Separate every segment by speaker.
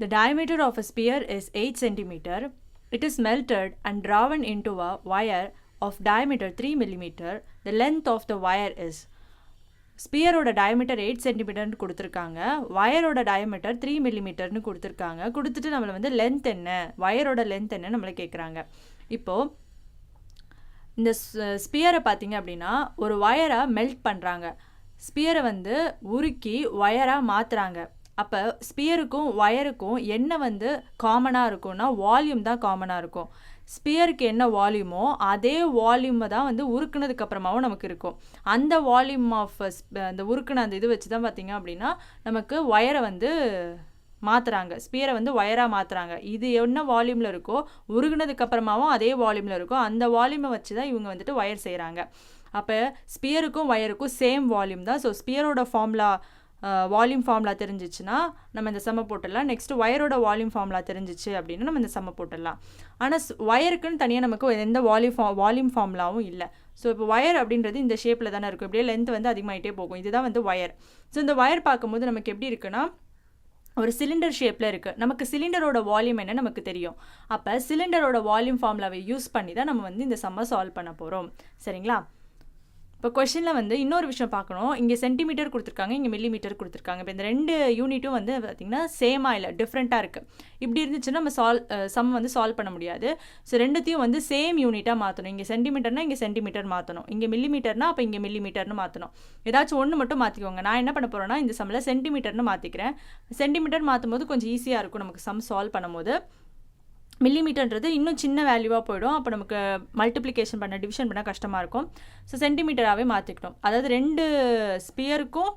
Speaker 1: The diameter of a sphere is 8 centimeter. It is melted and drawn into a wire of diameter 3 millimeter. The length of the wire is. ஸ்பியரோட diameter 8 சென்டிமீட்டர்னு கொடுத்துருக்காங்க, வயரோட diameter 3 மில்லிமீட்டர்னு கொடுத்துருக்காங்க. கொடுத்துட்டு நம்மளை வந்து length என்ன, வயரோட லென்த் என்ன நம்மளை கேட்குறாங்க. இப்போது இந்த ஸ்பியரை பார்த்தீங்க அப்படின்னா ஒரு வயரை மெல்ட் பண்ணுறாங்க, ஸ்பியரை வந்து உருக்கி வயராக மாற்றுறாங்க. அப்போ ஸ்பியருக்கும் வயருக்கும் என்ன வந்து காமனாக இருக்கும்னா வால்யூம் தான் காமனாக இருக்கும். ஸ்பியருக்கு என்ன வால்யூமோ அதே வால்யூமை தான் வந்து உருக்குனதுக்கு அப்புறமாவும் நமக்கு இருக்கும். அந்த வால்யூம் ஆஃப் அந்த உருக்குன அந்த இது வச்சு தான் பார்த்திங்க அப்படின்னா நமக்கு வயரை வந்து மாற்றுறாங்க, ஸ்பியரை வந்து வயராக மாற்றுறாங்க. இது என்ன வால்யூமில் இருக்கோ உருகுனதுக்கு அப்புறமாவும் அதே வால்யூமில் இருக்கும், அந்த வால்யூமை வச்சு தான் இவங்க வந்துட்டு வயர் செய்கிறாங்க. அப்போ ஸ்பியருக்கும் வயருக்கும் சேம் வால்யூம் தான். ஸோ ஸ்பியரோட வால்யூம் ஃபார்முலா தெரிஞ்சிச்சுன்னா நம்ம இந்த சம்ம போட்டுடலாம். நெக்ஸ்ட்டு வயரோட வால்யூம் ஃபார்முலா தெரிஞ்சிச்சு அப்படின்னா நம்ம இந்த சம்ம போட்டுடலாம். ஆனால் வயருக்குன்னு தனியாக நமக்கு எந்த வால்யூம் ஃபார்முலாவும் இல்லை. ஸோ இப்போ வயர் அப்படின்றது இந்த ஷேப்பில் தானே இருக்கும், இப்படியே லென்த் வந்து அதிகமாகிட்டே போகும். இதுதான் வந்து வயர். ஸோ இந்த வயர் பார்க்கும்போது நமக்கு எப்படி இருக்குன்னா ஒரு சிலிண்டர் ஷேப்பில் இருக்குது. நமக்கு சிலிண்டரோட வால்யூம் என்ன நமக்கு தெரியும். அப்போ சிலிண்டரோட வால்யூம் ஃபார்முலாவை யூஸ் பண்ணி தான் நம்ம வந்து இந்த சம்மை சால்வ் பண்ண போகிறோம். சரிங்களா? இப்போ கொஷனில் வந்து இன்னொரு விஷயம் பார்க்கணும். இங்கே சென்டிமீட்டர் கொடுத்துருக்காங்க, இங்கே மில்லிமீட்டர் கொடுத்துருக்காங்க. இப்போ இந்த ரெண்டு யூனிட்டும் வந்து பார்த்திங்கன்னா சேமாக இல்லை, டிஃப்ரெண்ட்டாக இருக்குது. இப்படி இருந்துச்சுன்னா நம்ம சம் வந்து சால்வ் பண்ண முடியாது. ஸோ ரெண்டுத்தையும் வந்து சேம் யூனிட்டாக மாற்றணும். இங்கே சென்டிமீட்டர்னால் இங்கே சென்டிமீட்டர் மாற்றணும், இங்கே மில்லிமீட்டர்னால் அப்போ இங்கே மில்லிமீட்டர்னு மாற்றணும். ஏதாச்சும் ஒன்று மட்டும் மாற்றிக்கோங்க. நான் என்ன பண்ண போகிறேன்னா இந்த சம்மில் சென்டிமீட்டர்னு மாற்றிக்கிறேன். சென்டிமீட்டர் மாற்றும் போது கொஞ்சம் ஈஸியாக இருக்கும் நமக்கு சம் சால்வ் பண்ணும்போது. மில்லிமீட்டர்ன்றது இன்னும் சின்ன வேல்யூவாக போயிடும், அப்போ நமக்கு மல்டிப்ளிகேஷன் பண்ண டிவிஷன் பண்ண கஷ்டமாக இருக்கும். ஸோ சென்டிமீட்டராகவே மாற்றிக்கணும். அதாவது ரெண்டு ஸ்பியருக்கும்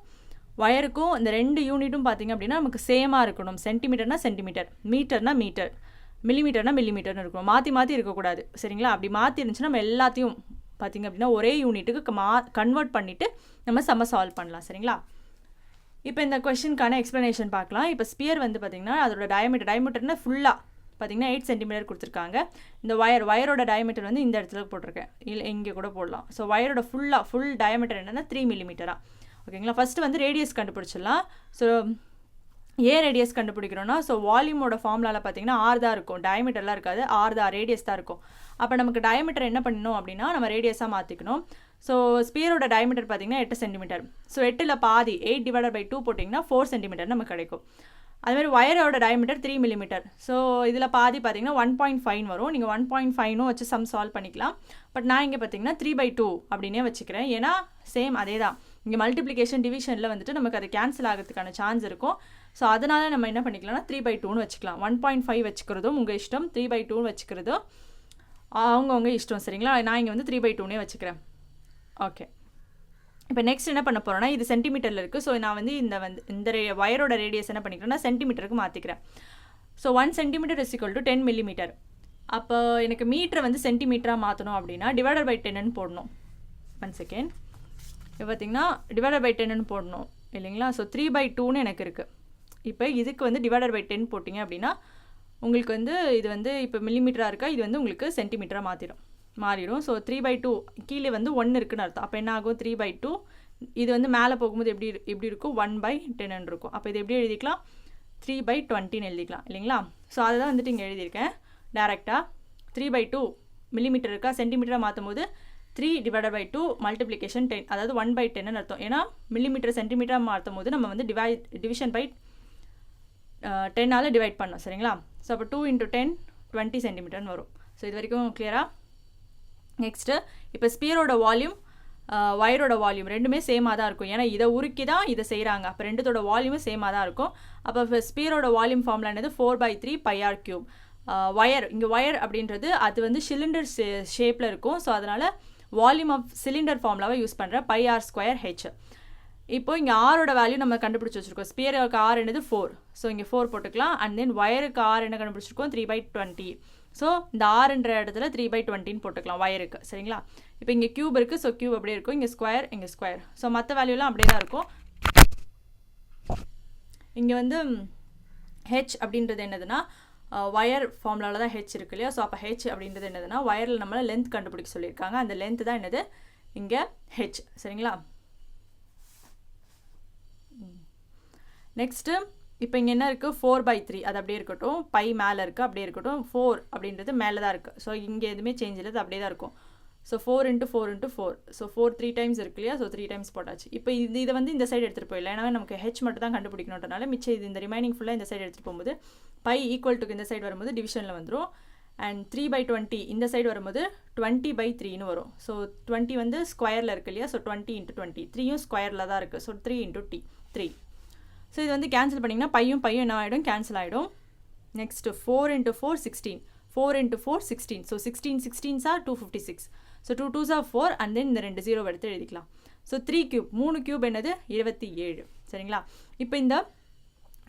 Speaker 1: வயருக்கும் இந்த ரெண்டு யூனிட்டும் பார்த்திங்க அப்படின்னா நமக்கு சேமாக இருக்கணும். சென்டிமீட்டர்னா சென்டிமீட்டர், மீட்டர்னா மீட்டர், மில்லிமீட்டர்னா மில்லிமீட்டர்னு இருக்கணும். மாற்றி இருக்கக்கூடாது. சரிங்களா? அப்படி மாற்றி இருந்துச்சுன்னா நம்ம எல்லாத்தையும் பார்த்திங்க அப்படின்னா ஒரே யூனிட்டுக்கு கன்வெர்ட் பண்ணிவிட்டு நம்ம சம்ம சால்வ் பண்ணலாம். சரிங்களா? இப்போ இந்த கொஷனுக்கான எக்ஸ்ப்ளனேஷன் பார்க்கலாம். இப்போ ஸ்பியர் வந்து பார்த்திங்கன்னா அதோட டயமீட்டர்னா ஃபுல்லாக பார்த்திங்கன்னா 8 சென்டிமீட்டர் கொடுத்துருக்காங்க. இந்த வயரோட டயமீட்டர் வந்து இந்த இடத்துல போட்டிருக்கேன், இல்லை இங்கே கூட போடலாம். ஸோ வயரோட ஃபுல் டயமீட்டர் என்னென்னா 3 மில்லிமீட்டரா. ஓகேங்களா? ஃபஸ்ட்டு வந்து ரேடியஸ் கண்டுபிடிச்சிடலாம். ஸோ ஏன் ரேடியஸ் கண்டுபிடிக்கிறோன்னா ஸோ வால்யூமோட ஃபார்முலாவில் பார்த்திங்கன்னா ஆர் தான் இருக்கும், டயமீட்டர்லாம் இருக்காது, ஆர் தான், ரேடியஸ் தான் இருக்கும். அப்போ நமக்கு டயமீட்டர் என்ன பண்ணணும் அப்படின்னா நம்ம ரேடியஸாக மாற்றிக்கணும். ஸோ ஸ்பியரோட டயமீட்டர் பார்த்திங்கன்னா 8 சென்டிமீட்டர். ஸோ 8ல் பாதி 8/2 போட்டிங்கன்னா 4 சென்டிமீட்டர் நமக்கு கிடைக்கும். அதுமாதிரி வயரோட டயமீட்டர் 3 மில்லிமீட்டர். ஸோ இதில் பாதி பார்த்திங்கன்னா 1.5 வரும். நீங்கள் 1.5 வச்சு சம் சால்வ் பண்ணிக்கலாம். பட் நான் இங்கே பார்த்திங்கன்னா 3/2 அப்படின்னே வச்சுக்கிறேன். ஏன்னா சேம் அதே தான். இங்கே மல்டிப்ளிகேஷன் டிவிஷனில் வந்துட்டு நமக்கு அது கேன்சல் ஆகிறதுக்கான சான்ஸ் இருக்கும். ஸோ அதனால் நம்ம என்ன பண்ணிக்கலாம்னா 3/2 வச்சுக்கலாம். 1.5 வச்சுக்கிறதும் உங்கள் இஷ்டம், 3/2 வச்சுக்கிறதும் அவங்கவுங்க இஷ்டம். சரிங்களா? நான் இங்கே வந்து 3/2 வச்சுக்கிறேன். ஓகே, இப்போ நெக்ஸ்ட் என்ன பண்ண போகிறோன்னா இது சென்டிமீட்டரில் இருக்குது. ஸோ நான் வந்து இந்த வயரோட ரேடியஸ் என்ன பண்ணிக்கிறேன்னா சென்டிமீட்டருக்கு மாற்றிக்கிறேன். So 1 centimetre is equal to 10 millimetre. அப்போ எனக்கு மீட்டரை வந்து சென்டிமீட்டராக மாற்றணும் அப்படின்னா /10 போடணும். 1 செகண்ட். இப்போ பார்த்திங்கன்னா /10 போடணும் இல்லைங்களா? ஸோ 3/2 எனக்கு இருக்குது. இப்போ இதுக்கு வந்து /10 போட்டிங்க அப்படின்னா உங்களுக்கு வந்து இது வந்து இப்போ மில்லிமீட்டராக இருக்கா, இது வந்து உங்களுக்கு சென்டிமீட்டராக மாறிடும். ஸோ 3/2 கீழே வந்து 1 இருக்குன்னு அர்த்தம். அப்போ என்ன ஆகும்? 3/2 இது வந்து மேலே போகும்போது எப்படி இருக்கும்? 1/10 இருக்கும். அப்போ இது எப்படி எழுதிக்கலாம்? 3/20 எழுதிக்கலாம் இல்லைங்களா? ஸோ அதை தான் வந்துட்டு இங்கே எழுதியிருக்கேன் டேரெக்டாக. 3/2 மில்லிமீட்டர் இருக்கா, சென்டிமீட்டராக மாற்றும் போது 3/2 மல்டிப்ளிகேஷன் 10, அதாவது 1/10 அர்த்தம். ஏன்னா மில்லிமீட்டர் சென்டிமீட்டராக மாற்றும் போது நம்ம வந்து டிவிஷன் பை 10ஆல் டிவைட் பண்ணோம். சரிங்களா? ஸோ அப்போ 2 × 10 20 சென்டிமீட்டர்னு வரும். ஸோ இது வரைக்கும் கிளியராக? நெக்ஸ்ட்டு இப்போ ஸ்பியரோட வால்யூம் வயரோட வால்யூம் ரெண்டுமே சேமாக தான் இருக்கும். ஏன்னா இதை உருக்கி தான் இதை செய்கிறாங்க. அப்போ ரெண்டுத்தோட வால்யூமும் சேமாக தான் இருக்கும். அப்போ ஸ்பியரோட வால்யூம் ஃபார்முலா என்னது? 4/3 πr3. வயர், இங்கே வயர் அப்படின்றது அது வந்து சிலிண்டர் ஷேப்பில் இருக்கும். ஸோ அதனால் வால்யூம் ஆஃப் சிலிண்டர் ஃபார்முலாவை யூஸ் பண்ணுறேன், πr²h. இப்போ இங்கே ஆரோட வேல்யூ நம்ம கண்டுபிடிச்சி வச்சுருக்கோம். ஸ்பியருக்கு ஆர் என்னது 4. ஸோ இங்கே 4 போட்டுக்கலாம். அண்ட் தென் வயருக்கு ஆர் என்ன கண்டுபிடிச்சிருக்கோம்? 3/20. ஸோ இந்த ஆறுன்ற இடத்துல 3/20 போட்டுக்கலாம் வயருக்கு. சரிங்களா? இப்போ இங்கே கியூப் இருக்குது. ஸோ கியூப் அப்படியே இருக்கும். இங்கே ஸ்கொயர், இங்கே ஸ்கொயர். ஸோ மற்ற வேல்யூலாம் அப்படியே தான் இருக்கும். இங்கே வந்து ஹெச் அப்படின்றது என்னதுன்னா வயர் ஃபார்முலாவில் தான் ஹெச் இருக்கு இல்லையா? ஸோ அப்போ ஹெச் அப்படின்றது என்னதுன்னா வயரில் நம்மளை லென்த் கண்டுபிடிக்க சொல்லியிருக்காங்க. அந்த லென்த் தான் என்னது? இங்கே ஹெச். சரிங்களா? நெக்ஸ்ட்டு இப்போ இங்கே என்ன இருக்குது 4/3 அது அப்படியே இருக்கட்டும், பை மேலே இருக்குது அப்படியே இருக்கட்டும், 4 அப்படின்றது மேலே தான் இருக்குது. ஸோ இங்கே எதுவுமே சேஞ்ச் இல்லை, அது அப்படியே தான் இருக்கும். ஸோ 4 × 4 × 4, ஸோ 4 3 டைம்ஸ் இருக்கு இல்லையா, ஸோ 3 டைம்ஸ் போட்டாச்சு. இப்போ இதை வந்து இந்த சைடு எடுத்துகிட்டு போயிடலாம், ஏன்னா நமக்கு ஹெச் மட்டும் தான் கண்டுபிடிக்கணுன்றனால மிச்சம் இது இந்த ரிமைனிங் ஃபுல்லாக இந்த சைடு எடுத்துகிட்டு போகும்போது பை ஈக்குவல் டுக்கு இந்த சைடு வரும்போது டிவிஷனில் வந்துடும். அண்ட் 3/20 இந்த சைடு வரும்போது 20/3ன்னு வரும். ஸோ 20 வந்து ஸ்கொயரில் இருக்குது இல்லையா, ஸோ 20 × 20, 3யும் ஸ்கொயரில் தான் இருக்குது. ஸோ 3 × 3. ஸோ இது வந்து கேன்சல் பண்ணிங்கன்னா பையும் என்ன ஆகிடும், கேன்சல் ஆகிடும். Next 4 × 4 16, 4 × 4 16, so 16 16s are 256. So 2 2s are 4 and then இந்த 2 0 எடுத்து எழுதிக்கலாம். ஸோ 3 கியூப் 3 கியூப் என்னது 27. சரிங்களா? இப்போ இந்த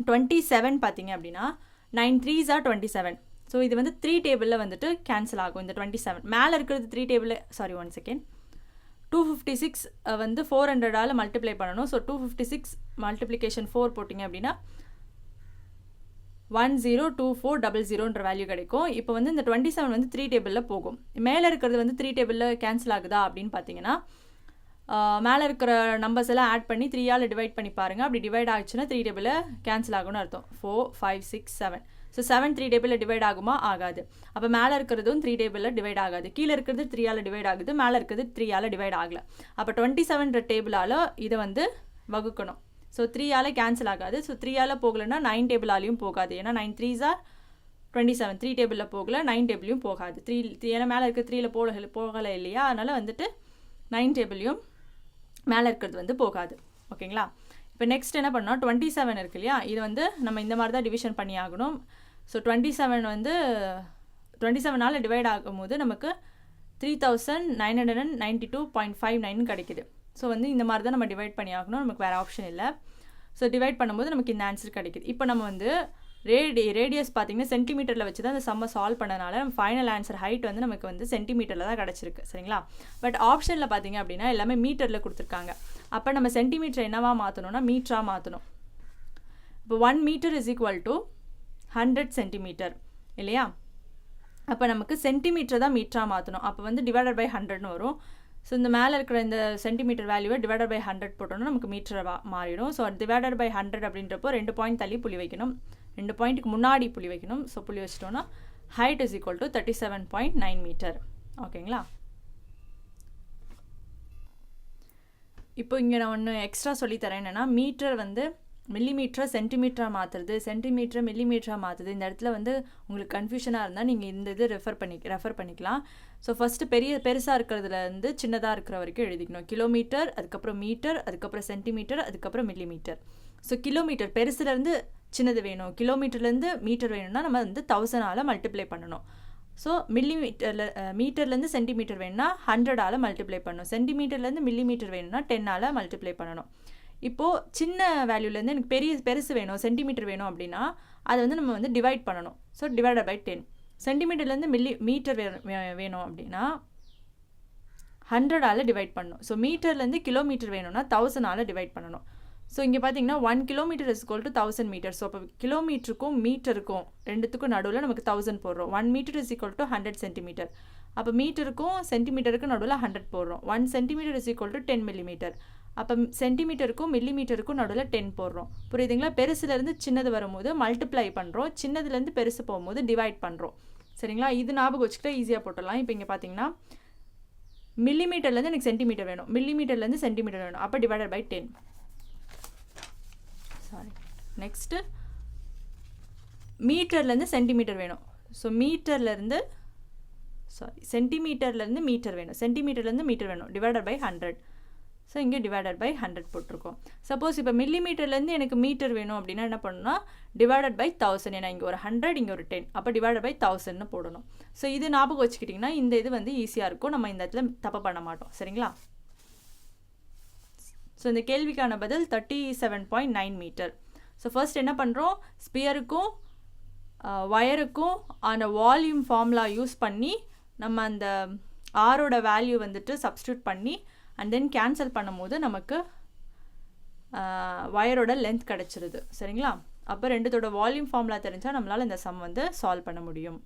Speaker 1: 27 பார்த்தீங்க அப்படின்னா 9 3s are 27. ஸோ இது வந்து 3 டேபிளில் வந்துட்டு கேன்சல் ஆகும். இந்த 27 மேலே இருக்கிறது 3 டேபிளில், சாரி 1 செகண்ட், 256 வந்து 400ஆல் மல்டிப்ளை பண்ணணும். ஸோ 256 மல்டிப்ளிகேஷன் 4 போட்டிங்க அப்படின்னா 102400ன்ற வேல்யூ கிடைக்கும். இப்போ வந்து இந்த 27 வந்து 3 டேபிளில் போகும். மேலே இருக்கிறது வந்து 3 டேபிளில் கேன்சல் ஆகுதா அப்படின்னு பார்த்தீங்கன்னா மேலே இருக்கிற நம்பர்ஸ் எல்லாம் ஆட் பண்ணி 3ஆல் டிவைட் பண்ணி பாருங்கள். அப்படி டிவைட் ஆகிடுச்சுன்னா 3 டேபிளில் கேன்சல் ஆகும்னு அர்த்தம். 4 5 6 7. ஸோ 7 3 டேபிளில் டிவைட் ஆகுமா, ஆகாது. அப்போ மேலே இருக்கிறதும் 3 டேபிளில் டிவைட் ஆகாது. கீழே இருக்கிறது 3ஆல் டிவைட் ஆகுது, மேலே இருக்கிறது 3ஆல் டிவைட் ஆகலை. அப்போ 27ன்ற டேபிளால் இதை வந்து வகுக்கணும். ஸோ 3ஆல் கேன்சல் ஆகாது. ஸோ 3ஆல் போகலைன்னா 9 டேபிளாலையும் போகாது, ஏன்னா 9 3s are 27. 3 டேபிளில் போகலை, 9 டேபிளையும் போகாது. 3 ஏன்னா மேலே இருக்க 3ல் போகலை இல்லையா, அதனால் வந்துட்டு 9 டேபிளையும் மேலே இருக்கிறது வந்து போகாது. ஓகேங்களா? இப்போ நெக்ஸ்ட் என்ன பண்ணோம், 27 இருக்கு இல்லையா, இது வந்து நம்ம இந்த மாதிரி தான் டிவிஷன் பண்ணி ஆகணும். ஸோ 27 வந்து 27ஆல் டிவைட் ஆகும்போது நமக்கு 3992.59 கிடைக்குது. ஸோ வந்து இந்த மாதிரி தான் நம்ம டிவைட் பண்ணி ஆகணும், நமக்கு வேறு ஆப்ஷன் இல்லை. ஸோ டிவைட் பண்ணும்போது நமக்கு இந்த ஆன்சர் கிடைக்குது. இப்போ நம்ம வந்து ரேடியஸ் பார்த்தீங்கன்னா சென்டிமீட்டரில் வச்சு தான் இந்த சம்மை சால்வ் பண்ணனால நம்ம ஃபைனல் ஆன்சர் ஹைட் வந்து நமக்கு வந்து சென்டிமீட்டரில் தான் கிடச்சிருக்கு. சரிங்களா? பட் ஆப்ஷனில் பார்த்தீங்க அப்படின்னா எல்லாமே மீட்டரில் கொடுத்துருக்காங்க. அப்போ நம்ம சென்டிமீட்டர் என்னவா மாற்றணும்னா மீட்டராக மாற்றணும். இப்போ 1 metre is equal to 100 centimetre இல்லையா? அப்போ நமக்கு சென்டிமீட்டர் தான் மீட்டராக மாற்றணும். அப்போ வந்து டிவைடட் பை 100ன்னு வரும். ஸோ இந்த மேலே இருக்கிற இந்த சென்டிமீட்டர் வேல்யூவை டிவைடட் பை 100 போட்டோம்னா நமக்கு மீட்டரை மாறிடும். ஸோ டிவைடட் பை 100 அப்படின்றப்போ 2 பாயிண்ட் தள்ளி புள்ளி வைக்கணும், 2 பாயிண்ட்டுக்கு முன்னாடி புள்ளி வைக்கணும். ஸோ புள்ளி வச்சிட்டோன்னா height is equal to 37.9 metre. ஓகேங்களா? இப்போ இங்கே நான் ஒன்று எக்ஸ்ட்ரா சொல்லித்தரேன். என்னென்னா மீட்டர் வந்து மில்லிமீட்டரை சென்டிமீட்டராக மாற்றுறது, சென்டிமீட்டரை மில்லிமீட்டராக மாற்றுது. இந்த இடத்துல வந்து உங்களுக்கு கன்ஃபியூஷனாக இருந்தால் நீங்கள் இந்த இது ரெஃபர் பண்ணிக்கலாம். ஸோ ஃபஸ்ட்டு பெருசாக இருக்கிறதுல இருந்து சின்னதாக இருக்கிற வரைக்கும் எழுதிக்கணும். கிலோமீட்டர், அதுக்கப்புறம் மீட்டர், அதுக்கப்புறம் சென்டிமீட்டர், அதுக்கப்புறம் மில்லிமீட்டர். ஸோ கிலோமீட்டர் பெருசுலேருந்து சின்னது வேணும், கிலோமீட்டர்லேருந்து மீட்டர் வேணும்னா நம்ம வந்து 1000ஆல் மல்டிப்ளை பண்ணணும். ஸோ மீட்டர்லேருந்து சென்டிமீட்டர் வேணும்னா 100ஆல் மல்டிப்ளை பண்ணணும். சென்டிமீட்டர்லேருந்து மில்லிமீட்டர் வேணும்னா 10ஆல் மல்டிப்ளை பண்ணணும். இப்போது சின்ன வேல்யூலேருந்து எனக்கு பெருசு வேணும், சென்டிமீட்டர் வேணும் அப்படின்னா அதை வந்து நம்ம வந்து டிவைட் பண்ணணும். So divided by 10. சென்டிமீட்டர்லேருந்து மீட்டர் வேணும் அப்படின்னா 100ஆல் டிவைட் பண்ணணும். ஸோ மீட்டர்லேருந்து கிலோமீட்டர் வேணும்னா 1000ஆல் டிவைட் பண்ணணும். ஸோ இங்கே பார்த்தீங்கன்னா 1 kilometre is equal to 1000 metre. So அப்போ கிலோமீட்டருக்கும் மீட்டருக்கும் ரெண்டுத்துக்கும் நடுவில் நமக்கு 1000 போடுறோம். 1 metre is equal to 100 centimetre. அப்போ மீட்டருக்கும் சென்டிமீட்டருக்கும் நடுவில் 100 போடுறோம். 1 centimetre is equal to 10 millimetre. அப்போ சென்டிமீட்டருக்கும் மில்லிமீட்டருக்கும் நடுவில் 10 போடுறோம். புரியுதுங்களா? பெருசுலேருந்து சின்னது வரும்போது மல்டிப்ளை பண்ணுறோம், சின்னதுலேருந்து பெருசு போகும்போது டிவைட் பண்ணுறோம். சரிங்களா? இது ஞாபகம் வச்சுக்கிட்டா ஈஸியாக போட்டுடலாம். இப்போ இங்கே பார்த்தீங்கன்னா மில்லிமீட்டர்லேருந்து எனக்கு சென்டிமீட்டர் வேணும், மில்லிமீட்டர்லேருந்து சென்டிமீட்டர் வேணும், அப்போ டிவைடட் பை 10. சாரி, நெக்ஸ்ட்டு மீட்டர்லேருந்து சென்டிமீட்டர் வேணும். ஸோ சென்டிமீட்டர்லேருந்து மீட்டர் வேணும், சென்டிமீட்டர்லேருந்து மீட்டர் வேணும், டிவைடட் பை 100. ஸோ இங்கே டிவைடட் பை 100 போட்டிருக்கோம். சப்போஸ் இப்போ மில்லிமீட்டர்லேருந்து எனக்கு மீட்டர் வேணும் அப்படின்னா என்ன பண்ணணும்னா டிவைடட் பை 1000. ஏன்னா இங்கே ஒரு 100, இங்கே ஒரு 10, அப்போ டிவைடட் பை 1000ன்னு போடணும். ஸோ இது ஞாபகம் வச்சுக்கிட்டிங்கன்னா இந்த இது வந்து ஈஸியாக இருக்கும், நம்ம இந்த இடத்துல தப்பு பண்ண மாட்டோம். சரிங்களா? ஸோ இந்த கேள்விக்கான பதில் 37.9 மீட்டர். ஸோ ஃபர்ஸ்ட் என்ன பண்ணுறோம், ஸ்பியருக்கும் ஒயருக்கும் அந்த வால்யூம் ஃபார்முலா யூஸ் பண்ணி நம்ம அந்த ஆரோட வேல்யூ வந்துட்டு சப்ஸ்டியூட் பண்ணி அண்ட் தென் கேன்சல் பண்ணும்போது நமக்கு ஒயரோட லென்த் கிடச்சிருது. சரிங்களா? அப்போ ரெண்டுத்தோட வால்யூம் ஃபார்முலா தெரிஞ்சால் நம்மளால் இந்த சம் வந்து சால்வ் பண்ண முடியும்.